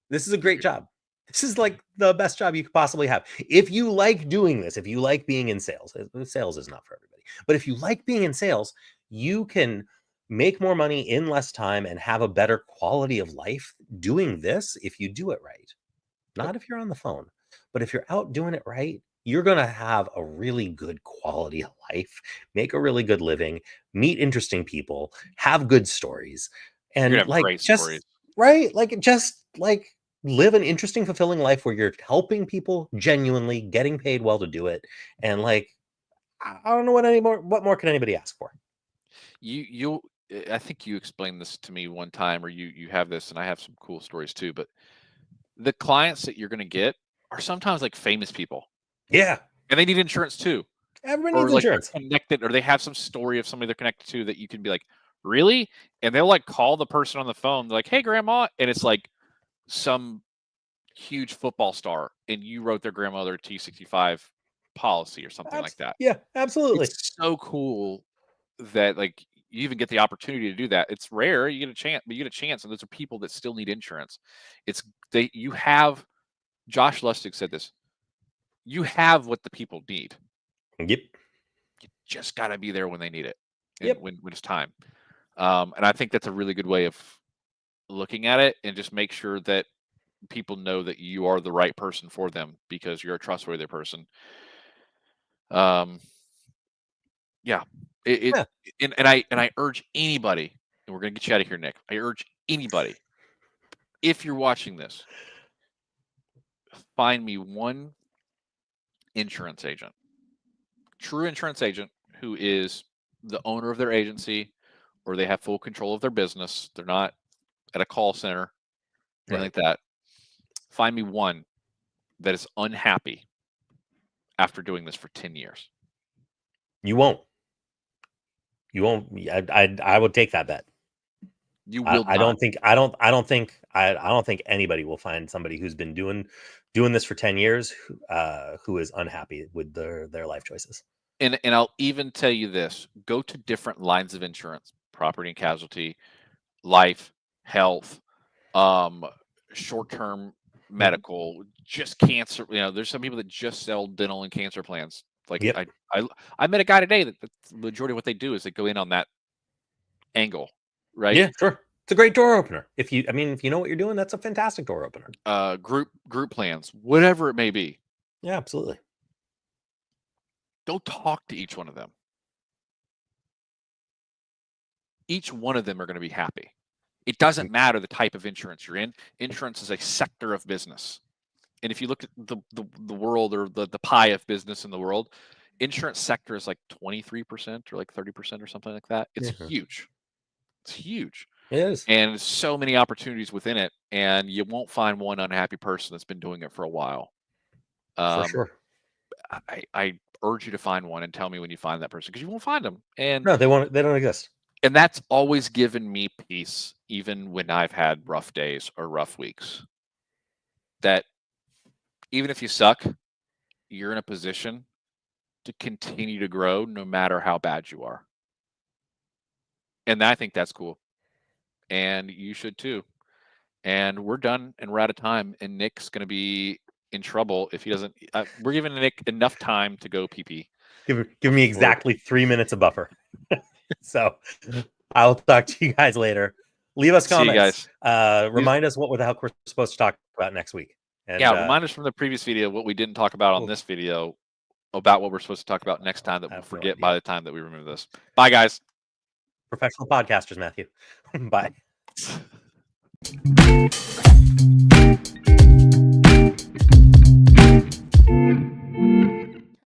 A: This is a great job. This is like the best job you could possibly have. If you like doing this, if you like being in sales, sales is not for everybody. But if you like being in sales, you can make more money in less time and have a better quality of life doing this if you do it right.
B: Yep.
A: Not if you're on the phone, but if you're out doing it right, you're going to have a really good quality of life, make a really good living, meet interesting people, have good stories,
B: You're gonna
A: and
B: have
A: like
B: great stories.
A: just right, like just like live an interesting, fulfilling life where you're helping people genuinely, getting paid well to do it. And like, I don't know what more can anybody ask for?
B: You I think you explained this to me one time, or you have this, and I have some cool stories too. But the clients that you're gonna get are sometimes like famous people,
A: Yeah,
B: and they need insurance too.
A: everybody
B: Or
A: needs
B: like
A: insurance.
B: they're connected, or they have some story of somebody they're connected to that you can be like, really? And they'll like call the person on the phone, they're like, hey grandma, and it's like some huge football star, and you wrote their grandmother T65 policy or something like that.
A: Yeah, absolutely.
B: It's so cool that like you even get the opportunity to do that. It's rare, you get a chance, but you get a chance, and those are people that still need insurance. It's they you have Josh Lustig said this. You have what the people need.
A: Yep.
B: You just got to be there when they need it, and
A: Yep.
B: when it's time. And I think that's a really good way of looking at it, and just make sure that people know that you are the right person for them because you're a trustworthy person. Um, yeah, it
A: Yeah.
B: and I urge anybody, and we're gonna get you out of here, Nick. I urge anybody, if you're watching this, find me one insurance agent, true insurance agent, who is the owner of their agency, or they have full control of their business. They're not at a call center, anything
A: Right.
B: like that. Find me one that is unhappy after doing this for 10 years.
A: You won't. You won't. I would take that bet.
B: You will
A: I
B: not.
A: I don't think anybody will find somebody who's been doing this for 10 years who is unhappy with their life choices.
B: And I'll even tell you this: go to different lines of insurance, property and casualty, life, health, short-term medical, just cancer. You know, there's some people that just sell dental and cancer plans. Like
A: Yep.
B: I met a guy today that the majority of what they do is they go in on that angle, right?
A: Yeah, sure. It's a great door opener. If you know what you're doing, that's a fantastic door opener.
B: Group plans, whatever it may be.
A: Yeah, absolutely.
B: Go talk to each one of them. Each one of them are going to be happy. It doesn't matter the type of insurance you're in. Insurance is a sector of business. And if you look at the world, or the pie of business in the world, insurance sector is like 23% or like 30% or something like that. It's huge. It's huge.
A: It is.
B: And so many opportunities within it, and you won't find one unhappy person that's been doing it for a while.
A: For sure.
B: I urge you to find one and tell me when you find that person, because you won't find them. And
A: no, they don't exist.
B: And that's always given me peace, even when I've had rough days or rough weeks. That even if you suck, you're in a position to continue to grow no matter how bad you are. And I think that's cool. And you should too. And we're done and we're out of time. And Nick's going to be in trouble if he doesn't. We're giving Nick enough time to go pee-pee.
A: Give me exactly 3 minutes of buffer. So I'll talk to you guys later. Leave us comments.
B: See you guys.
A: Remind us what the heck we're supposed to talk about next week. And,
B: remind us from the previous video what we didn't talk about on this video about what we're supposed to talk about next time that we'll forget by the time that we remove this. Bye, guys.
A: Professional podcasters, Matthew. Bye.